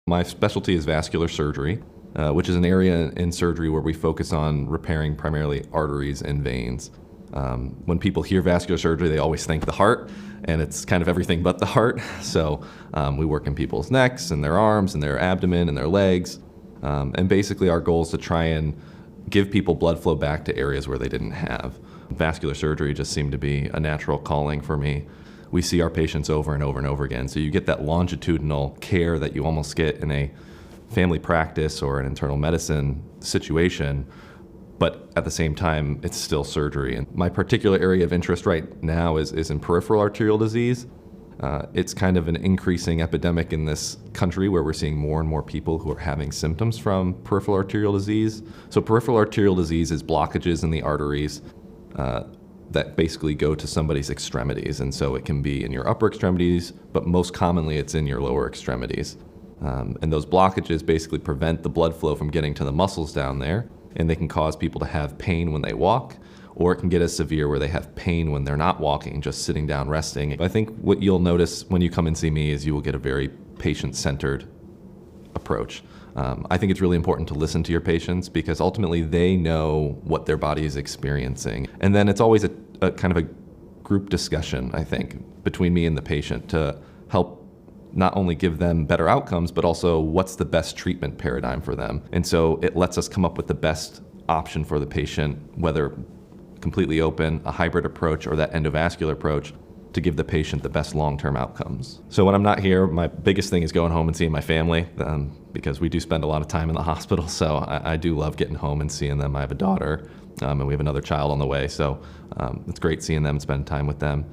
My specialty is vascular surgery, which is an area in surgery where we focus on repairing primarily arteries and veins. When people hear vascular surgery, they always think the heart, and it's kind of everything but the heart. So we work in people's necks and their arms and their abdomen and their legs. And basically our goal is to try and give people blood flow back to areas where they didn't have. Vascular surgery just seemed to be a natural calling for me. We see our patients over and over and over again. So you get that longitudinal care that you almost get in a family practice or an internal medicine situation, but at the same time, it's still surgery. And my particular area of interest right now is in peripheral arterial disease. It's kind of an increasing epidemic in this country where we're seeing more and more people who are having symptoms from peripheral arterial disease. So peripheral arterial disease is blockages in the arteries that basically go to somebody's extremities. And so it can be in your upper extremities, but most commonly it's in your lower extremities. And those blockages basically prevent the blood flow from getting to the muscles down there, and they can cause people to have pain when they walk, or it can get as severe where they have pain when they're not walking, just sitting down, resting. I think what you'll notice when you come and see me is you will get a very patient-centered approach. I think it's really important to listen to your patients because ultimately they know what their body is experiencing. And then it's always a kind of a group discussion, I think, between me and the patient to help not only give them better outcomes, but also what's the best treatment paradigm for them. And so it lets us come up with the best option for the patient, whether completely open, a hybrid approach, or that endovascular approach, to give the patient the best long-term outcomes. So when I'm not here, my biggest thing is going home and seeing my family because we do spend a lot of time in the hospital. So I do love getting home and seeing them. I have a daughter and we have another child on the way. So it's great seeing them and spending time with them.